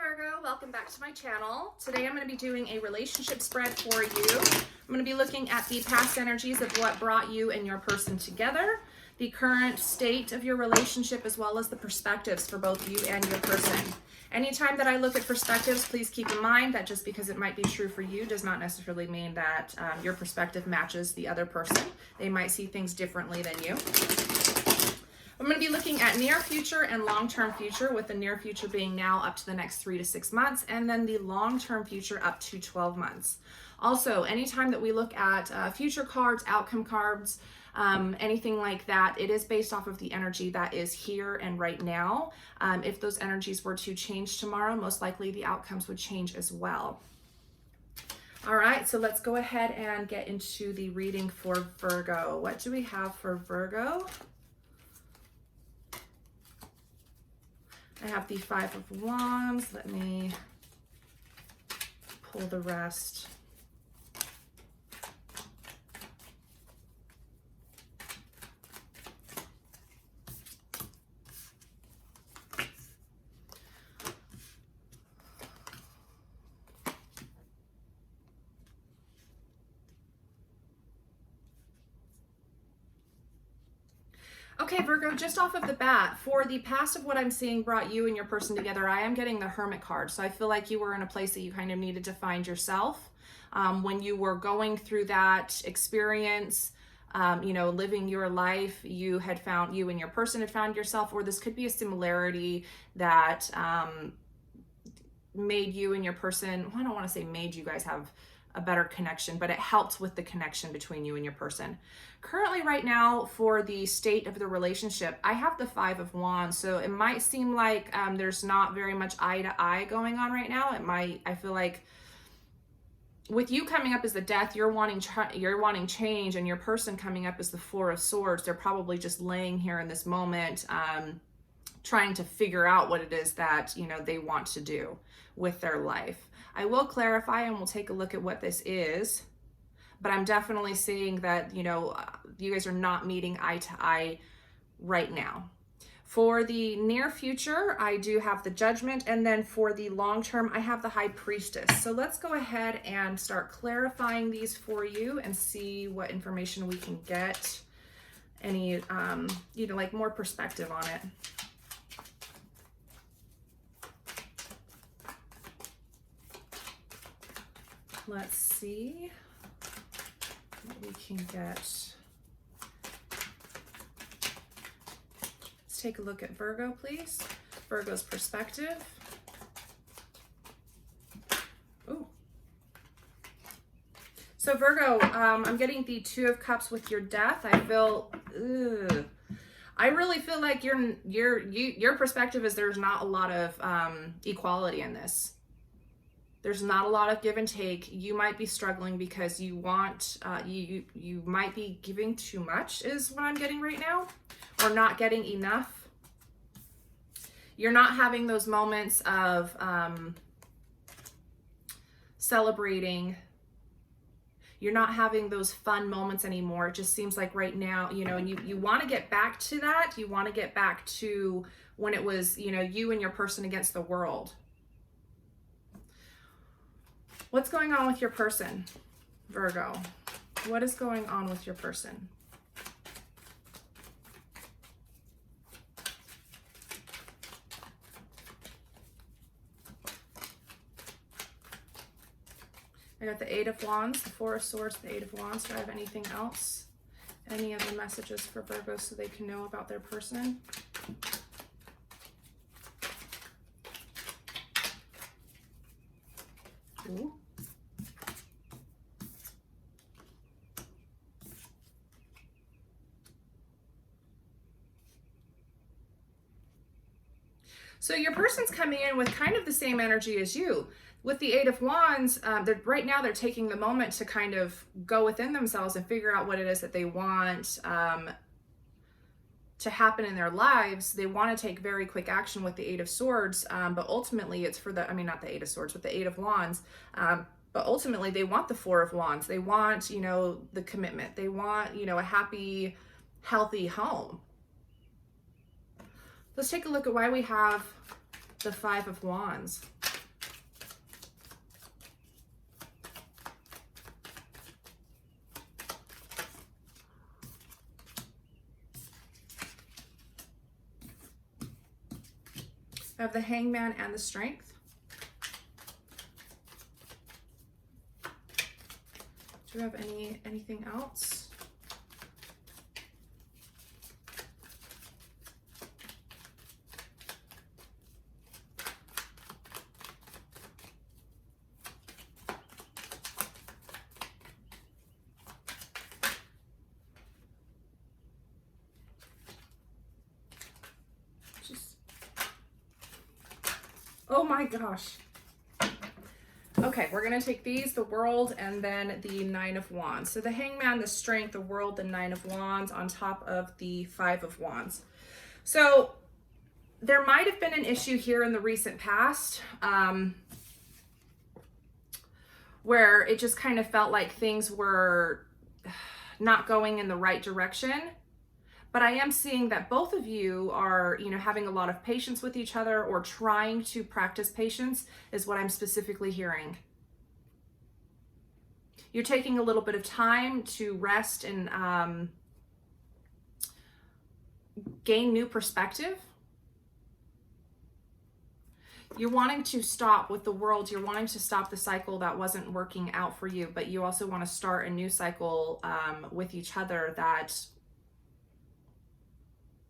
Virgo, welcome back to my channel. Today I'm going to be doing a relationship spread for you. I'm going to be looking at the past energies of what brought you and your person together, the current state of your relationship, as well as the perspectives for both you and your person. Anytime that I look at perspectives, please keep in mind that just because it might be true for you does not necessarily mean that your perspective matches the other person. They might see things differently than you. I'm going to be looking at near future and long-term future, with the near future being now up to the next 3 to 6 months, and then the long-term future up to 12 months. Also, anytime that we look at future cards, outcome cards, anything like that, it is based off of the energy that is here and right now. If those energies were to change tomorrow, most likely the outcomes would change as well. All right, so let's go ahead and get into the reading for Virgo. What do we have for Virgo? I have the Five of Wands. Let me pull the rest. Okay, Virgo, just off of the bat, for the past of what I'm seeing brought you and your person together, I am getting the Hermit card. So I feel like you were in a place that you kind of needed to find yourself. When you were going through that experience, living your life, you and your person had found yourself, or this could be a similarity that made you and your person, well, I don't want to say made you guys have a better connection, but it helped with the connection between you and your person. Currently right now, for the state of the relationship, I have the Five of Wands. So it might seem like there's not very much eye to eye going on right now. I feel like with you coming up as the Death, you're wanting change, and your person coming up as the Four of Swords. They're probably just laying here in this moment, trying to figure out what it is that, they want to do with their life. I will clarify and we'll take a look at what this is, but I'm definitely seeing that, you guys are not meeting eye to eye right now. For the near future, I do have the Judgment, and then for the long term, I have the High Priestess. So let's go ahead and start clarifying these for you and see what information we can get, any, like more perspective on it. Let's see what we can get. Let's take a look at Virgo, please. Virgo's perspective. Ooh. So Virgo, I'm getting the Two of Cups with your Death. I really feel like your perspective is there's not a lot of equality in this. There's not a lot of give and take. You might be struggling because you want, you might be giving too much is what I'm getting right now, or not getting enough. You're not having those moments of celebrating. You're not having those fun moments anymore. It just seems like right now, and you want to get back to that. You want to get back to when it was, you and your person against the world. What's going on with your person, Virgo? What is going on with your person? I got the Eight of Wands, the Four of Swords, the Eight of Wands. Do I have anything else? Any other messages for Virgo so they can know about their person? Ooh. So your person's coming in with kind of the same energy as you. With the Eight of Wands, right now they're taking the moment to kind of go within themselves and figure out what it is that they want to happen in their lives. They want to take very quick action with the Eight of Swords, but ultimately it's for not the Eight of Swords, with the Eight of Wands. But ultimately they want the Four of Wands. They want, the commitment. They want, a happy, healthy home. Let's take a look at why we have the Five of Wands. I have the Hangman and the Strength. Do we have anything else? Oh my gosh. Okay, we're going to take these, the World, and then the Nine of Wands. So the Hangman, the Strength, the World, the Nine of Wands on top of the Five of Wands. So there might have been an issue here in the recent past where it just kind of felt like things were not going in the right direction. But I am seeing that both of you are, you know, having a lot of patience with each other, or trying to practice patience is what I'm specifically hearing. You're taking a little bit of time to rest and gain new perspective. You're wanting to stop with the World. You're wanting to stop the cycle that wasn't working out for you, but you also want to start a new cycle with each other that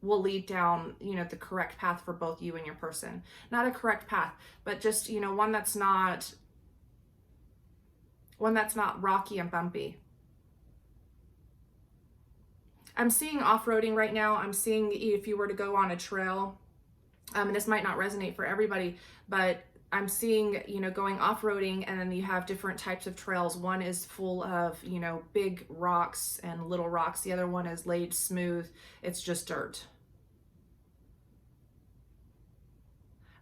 will lead down, you know, the correct path for both you and your person. Not a correct path, but just, you know, one that's not rocky and bumpy. I'm seeing off-roading right now. I'm seeing if you were to go on a trail, and this might not resonate for everybody, but I'm seeing, you know, going off-roading, and then you have different types of trails. One is full of, you know, big rocks and little rocks. The other one is laid smooth. It's just dirt.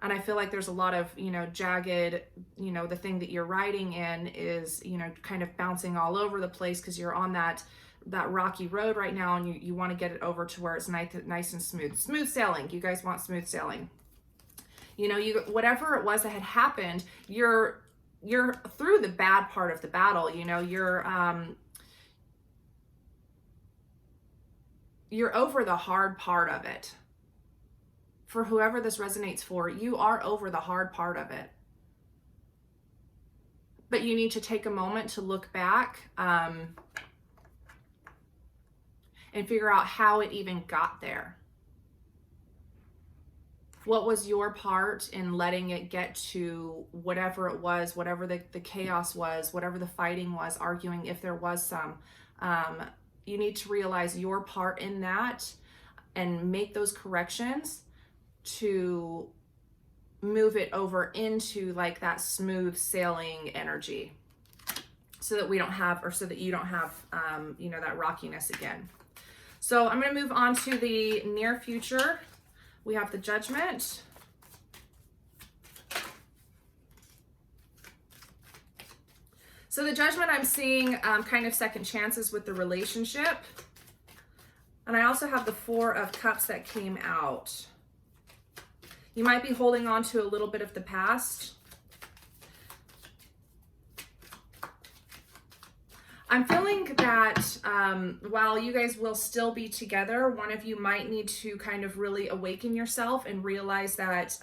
And I feel like there's a lot of, you know, jagged, you know, the thing that you're riding in is, you know, kind of bouncing all over the place because you're on that rocky road right now, and you want to get it over to where it's nice and smooth. Smooth sailing. You guys want smooth sailing. You know, whatever it was that had happened, you're through the bad part of the battle. You know, you're over the hard part of it. For whoever this resonates for, you are over the hard part of it. But you need to take a moment to look back and figure out how it even got there. What was your part in letting it get to whatever it was, whatever the chaos was, whatever the fighting was, arguing if there was some. You need to realize your part in that and make those corrections to move it over into like that smooth sailing energy, so that we don't have, or so that you don't have, you know, that rockiness again. So I'm going to move on to the near future. We have the Judgment. So the Judgment, I'm seeing kind of second chances with the relationship. And I also have the Four of Cups that came out. You might be holding on to a little bit of the past. I'm feeling that while you guys will still be together, one of you might need to kind of really awaken yourself and realize that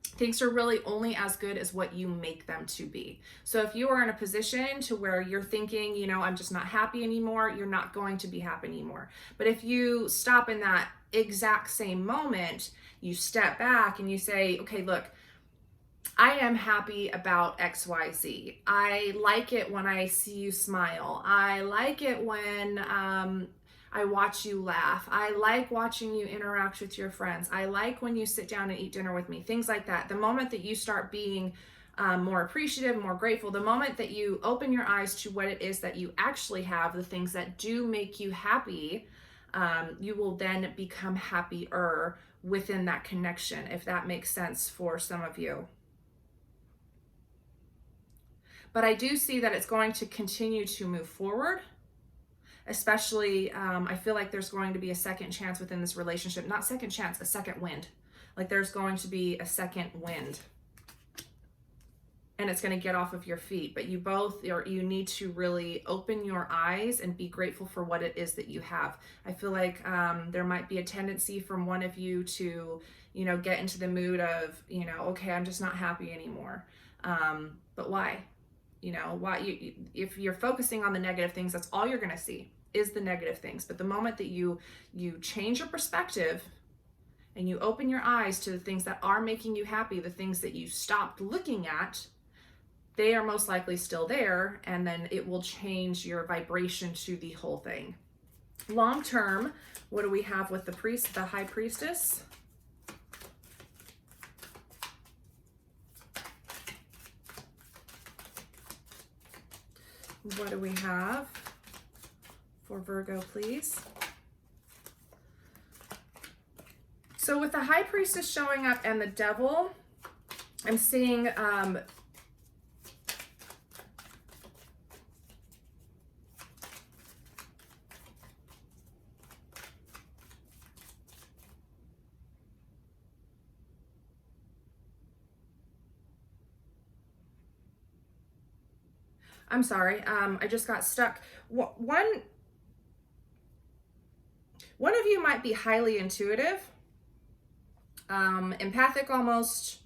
things are really only as good as what you make them to be. So if you are in a position to where you're thinking, you know, I'm just not happy anymore, you're not going to be happy anymore. But if you stop in that exact same moment, you step back and you say, okay, look, I am happy about XYZ. I like it when I see you smile. I like it when I watch you laugh. I like watching you interact with your friends. I like when you sit down and eat dinner with me, things like that. The moment that you start being more appreciative, more grateful, the moment that you open your eyes to what it is that you actually have, the things that do make you happy, you will then become happier within that connection, if that makes sense for some of you. But I do see that it's going to continue to move forward. Especially, I feel like there's going to be a second chance within this relationship. Not second chance, a second wind. Like there's going to be a second wind. And it's going to get off of your feet. But you both, you need to really open your eyes and be grateful for what it is that you have. I feel like there might be a tendency from one of you to, you know, get into the mood of, you know, okay, I'm just not happy anymore. But why? You know, why if you're focusing on the negative things, that's all you're going to see is the negative things. But the moment that you change your perspective and you open your eyes to the things that are making you happy, the things that you stopped looking at, they are most likely still there, and then it will change your vibration to the whole thing. Long term, what do we have with the high priestess? What do we have for Virgo, please? So with the high priestess showing up and the devil, I'm seeing I'm sorry, I just got stuck. One of you might be highly intuitive, empathic almost.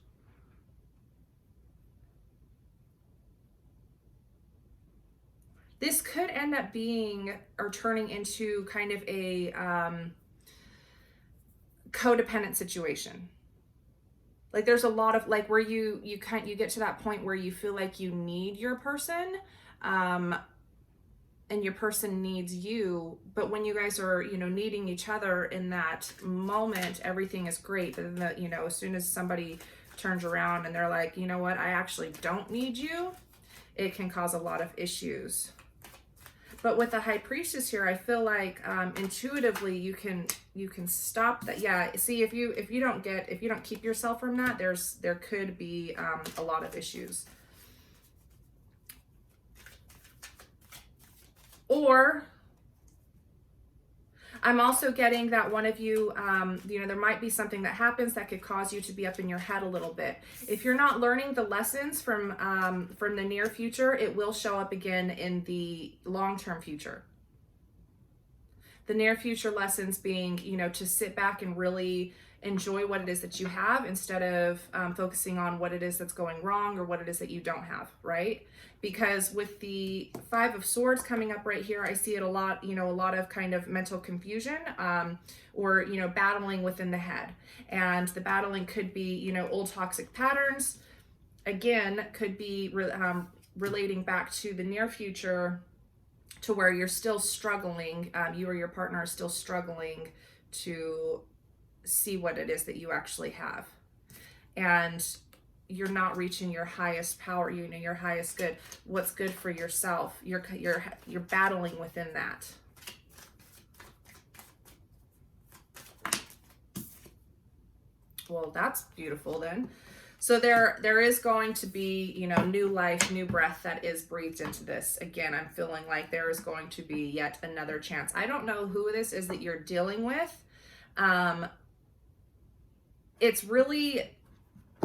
This could end up being or turning into kind of a codependent situation. Like there's a lot of like where you get to that point where you feel like you need your person, and your person needs you. But when you guys are, you know, needing each other in that moment, everything is great. But then you know, as soon as somebody turns around and they're like, you know what, I actually don't need you, it can cause a lot of issues. But with the high priestess here, I feel like intuitively you can stop that. Yeah, see, if you don't keep yourself from that, there could be a lot of issues. Or I'm also getting that one of you, you know, there might be something that happens that could cause you to be up in your head a little bit. If you're not learning the lessons from the near future, it will show up again in the long-term future. The near future lessons being, you know, to sit back and really enjoy what it is that you have instead of focusing on what it is that's going wrong or what it is that you don't have, right? Because with the Five of Swords coming up right here, I see it a lot, you know, a lot of kind of mental confusion, or, you know, battling within the head. And the battling could be, you know, old toxic patterns. Again, could be relating back to the near future, to where you're still struggling, you or your partner are still struggling to see what it is that you actually have. And you're not reaching your highest power, you know, your highest good, what's good for yourself. You're battling within that. Well, that's beautiful then. So there is going to be, you know, new life, new breath that is breathed into this. Again, I'm feeling like there is going to be yet another chance. I don't know who this is that you're dealing with. It's really,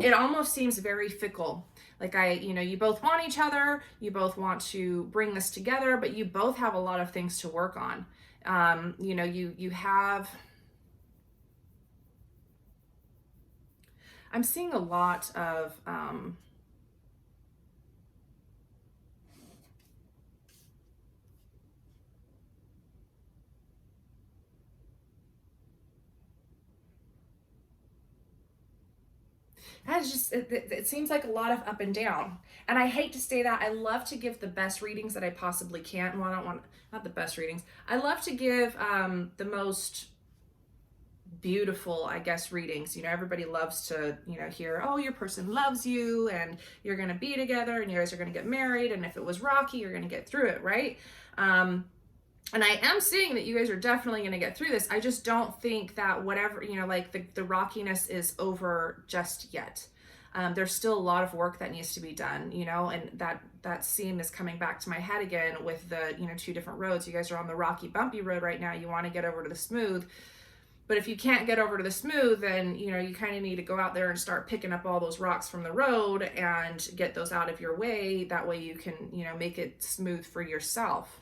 it almost seems very fickle. Like you know, you both want each other, you both want to bring this together, but you both have a lot of things to work on. You know, you have, I'm seeing a lot of, that's just, it seems like a lot of up and down. And I hate to say that. I love to give the best readings that I possibly can. Well, I don't want, not the best readings. I love to give the most beautiful, I guess, readings. You know, everybody loves to, you know, hear, oh, your person loves you and you're going to be together and you guys are going to get married. And if it was rocky, you're going to get through it, right? And I am seeing that you guys are definitely going to get through this. I just don't think that whatever, you know, like the rockiness is over just yet. There's still a lot of work that needs to be done, you know, and that scene is coming back to my head again with the, you know, two different roads. You guys are on the rocky, bumpy road right now. You want to get over to the smooth. But if you can't get over to the smooth, then, you know, you kind of need to go out there and start picking up all those rocks from the road and get those out of your way. That way you can, you know, make it smooth for yourself.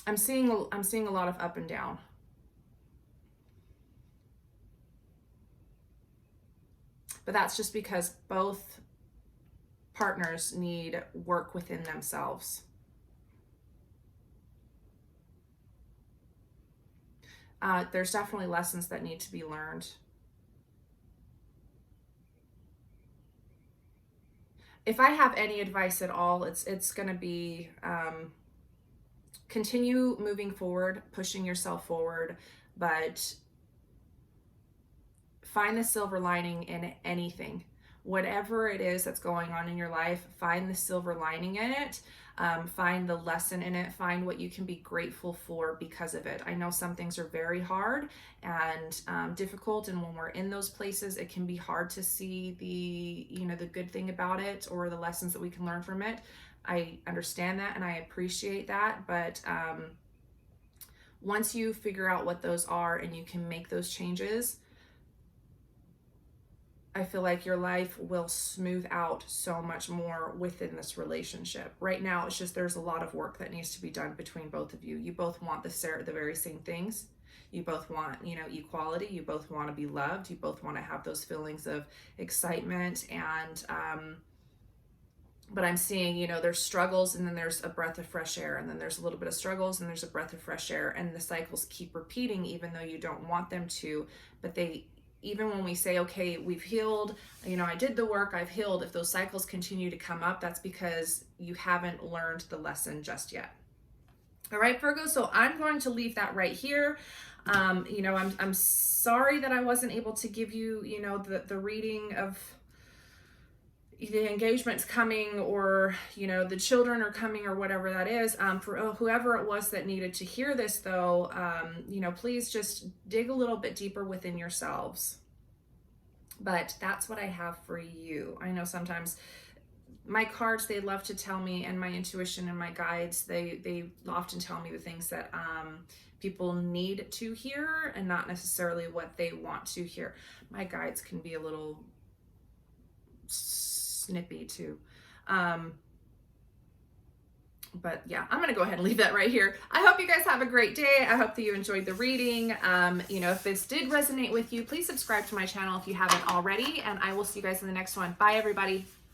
I'm seeing a lot of up and down. but that's just because both partners need work within themselves. There's definitely lessons that need to be learned. If I have any advice at all, it's going to be continue moving forward, pushing yourself forward, but find the silver lining in anything. Whatever it is that's going on in your life, find the silver lining in it. Find the lesson in it. Find what you can be grateful for because of it. I know some things are very hard and difficult, and when we're in those places, it can be hard to see the good thing about it or the lessons that we can learn from it. I understand that and I appreciate that, but once you figure out what those are and you can make those changes, I feel like your life will smooth out so much more within this relationship. Right now, it's just there's a lot of work that needs to be done between both of you. You both want the very same things. You both want, equality. You both want to be loved. You both want to have those feelings of excitement and but I'm seeing, there's struggles and then there's a breath of fresh air, and then there's a little bit of struggles and there's a breath of fresh air, and the cycles keep repeating even though you don't want them to. But even when we say, okay, we've healed, I did the work, I've healed, if those cycles continue to come up, that's because you haven't learned the lesson just yet. All right, Virgo, so I'm going to leave that right here. I'm sorry that I wasn't able to give you, the reading of the engagement's coming, or the children are coming, or whatever that is. For whoever it was that needed to hear this, though, please just dig a little bit deeper within yourselves. But that's what I have for you. I know sometimes my cards, they love to tell me, and my intuition and my guides, they often tell me the things that people need to hear and not necessarily what they want to hear. My guides can be a little snippy too. But yeah, I'm going to go ahead and leave that right here. I hope you guys have a great day. I hope that you enjoyed the reading. If this did resonate with you, please subscribe to my channel if you haven't already, and I will see you guys in the next one. Bye, everybody.